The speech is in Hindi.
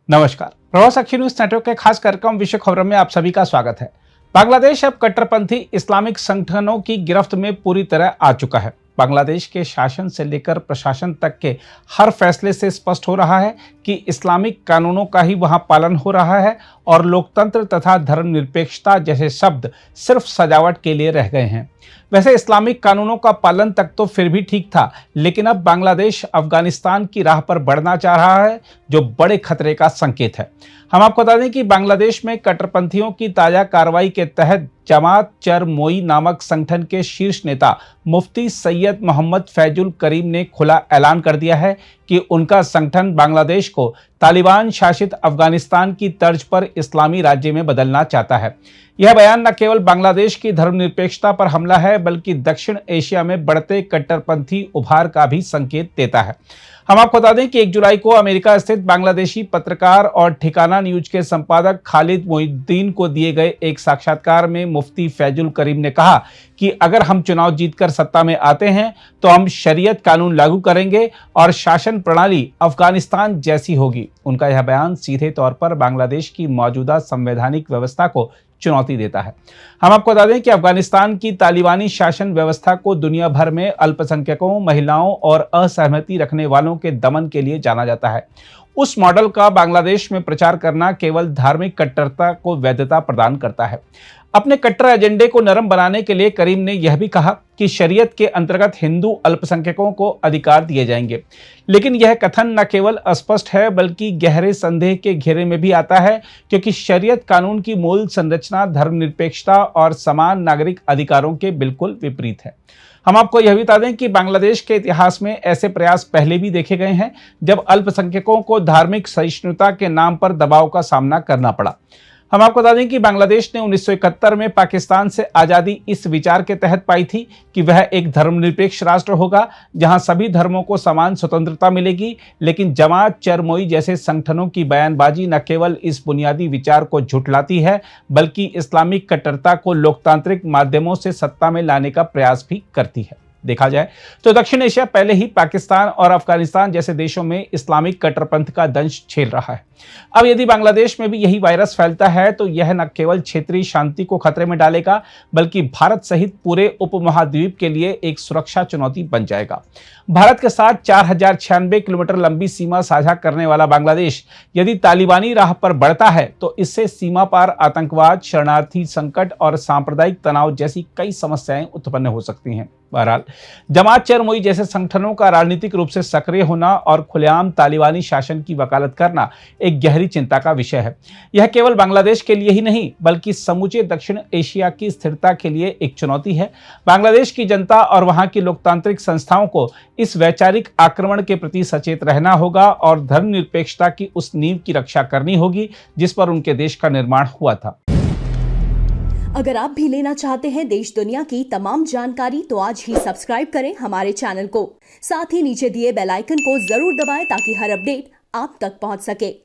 नमस्कार। प्रवाह साक्षी न्यूज नेटवर्क के खास कार्यक्रम विश्व खबरों में आप सभी का स्वागत है। बांग्लादेश अब कट्टरपंथी इस्लामिक संगठनों की गिरफ्त में पूरी तरह आ चुका है। बांग्लादेश के शासन से लेकर प्रशासन तक के हर फैसले से स्पष्ट हो रहा है कि इस्लामिक कानूनों का ही वहां पालन हो रहा है और लोकतंत्र तथा धर्मनिरपेक्षता जैसे शब्द सिर्फ सजावट के लिए रह गए हैं। वैसे इस्लामिक कानूनों का पालन तक तो फिर भी ठीक था, लेकिन अब बांग्लादेश अफगानिस्तान की राह पर बढ़ना चाह रहा है, जो बड़े खतरे का संकेत है। हम आपको बता दें कि बांग्लादेश में कट्टरपंथियों की ताजा कार्रवाई के तहत जमात चरमोई नामक संगठन के शीर्ष नेता मुफ्ती सैयद मोहम्मद फैजुल करीम ने खुला ऐलान कर दिया है कि उनका संगठन बांग्लादेश को तालिबान शासित अफगानिस्तान की तर्ज पर इस्लामी राज्य में बदलना चाहता है। यह बयान न केवल बांग्लादेश की धर्मनिरपेक्षता पर हमला है, बल्कि दक्षिण एशिया में बढ़ते कट्टरपंथी उभार का भी संकेत देता है। हम आपको बता दें कि 1 जुलाई को अमेरिका स्थित बांग्लादेशी पत्रकार और ठिकाना न्यूज के संपादक खालिद मोइनुद्दीन को दिए गए एक साक्षात्कार में मुफ्ती फैजुल करीम ने कहा कि अगर हम चुनाव जीतकर सत्ता में आते हैं तो हम शरीयत कानून लागू करेंगे और शासन प्रणाली अफगानिस्तान जैसी होगी। उनका यह बयान सीधे तौर पर बांग्लादेश की मौजूदा संवैधानिक व्यवस्था को चुनौती देता है। हम आपको बता दें कि अफगानिस्तान की तालिबानी शासन व्यवस्था को दुनिया भर में अल्पसंख्यकों, महिलाओं और असहमति रखने वालों के दमन के लिए जाना जाता है। उस मॉडल का बांग्लादेश में प्रचार करना केवल धार्मिक कट्टरता को वैधता प्रदान करता है। अपने कट्टर एजेंडे को नरम बनाने के लिए करीम ने यह भी कहा कि शरीयत के अंतर्गत हिंदू अल्पसंख्यकों को अधिकार दिए जाएंगे, लेकिन यह कथन न केवल अस्पष्ट है बल्कि गहरे संदेह के घेरे में भी आता है, क्योंकि शरीयत कानून की मूल संरचना धर्मनिरपेक्षता और समान नागरिक अधिकारों के बिल्कुल विपरीत है। हम आपको यह भी बता दें कि बांग्लादेश के इतिहास में ऐसे प्रयास पहले भी देखे गए हैं, जब अल्पसंख्यकों को धार्मिक सहिष्णुता के नाम पर दबाव का सामना करना पड़ा। हम आपको बता दें कि बांग्लादेश ने 1971 में पाकिस्तान से आज़ादी इस विचार के तहत पाई थी कि वह एक धर्मनिरपेक्ष राष्ट्र होगा, जहां सभी धर्मों को समान स्वतंत्रता मिलेगी। लेकिन जमात चरमोई जैसे संगठनों की बयानबाजी न केवल इस बुनियादी विचार को झुठलाती है, बल्कि इस्लामिक कट्टरता को लोकतांत्रिक माध्यमों से सत्ता में लाने का प्रयास भी करती है। देखा जाए तो दक्षिण एशिया पहले ही पाकिस्तान और अफगानिस्तान जैसे देशों में इस्लामिक कट्टरपंथ का दंश झेल रहा है। अब यदि बांग्लादेश में भी यही वायरस फैलता है तो यह न केवल क्षेत्रीय शांति को खतरे में डालेगा, बल्कि भारत सहित पूरे उपमहाद्वीप के लिए एक सुरक्षा चुनौती बन जाएगा। भारत के साथ 4096 किलोमीटर लंबी सीमा साझा करने वाला बांग्लादेश यदि तालिबानी राह पर बढ़ता है तो इससे सीमा पार आतंकवाद, शरणार्थी संकट और सांप्रदायिक तनाव जैसी कई समस्याएं उत्पन्न हो सकती हैं। बहरहाल, जमात चरमोई जैसे संगठनों का राजनीतिक रूप से सक्रिय होना और खुलेआम तालिबानी शासन की वकालत करना एक गहरी चिंता का विषय है। यह केवल बांग्लादेश के लिए ही नहीं, बल्कि समूचे दक्षिण एशिया की स्थिरता के लिए एक चुनौती है। बांग्लादेश की जनता और वहां की लोकतांत्रिक संस्थाओं को इस वैचारिक आक्रमण के प्रति सचेत रहना होगा और धर्मनिरपेक्षता की उस नींव की रक्षा करनी होगी जिस पर उनके देश का निर्माण हुआ था। अगर आप भी लेना चाहते हैं देश दुनिया की तमाम जानकारी तो आज ही सब्सक्राइब करें हमारे चैनल को। साथ ही नीचे दिए बेल आइकन को जरूर दबाएं ताकि हर अपडेट आप तक पहुंच सके।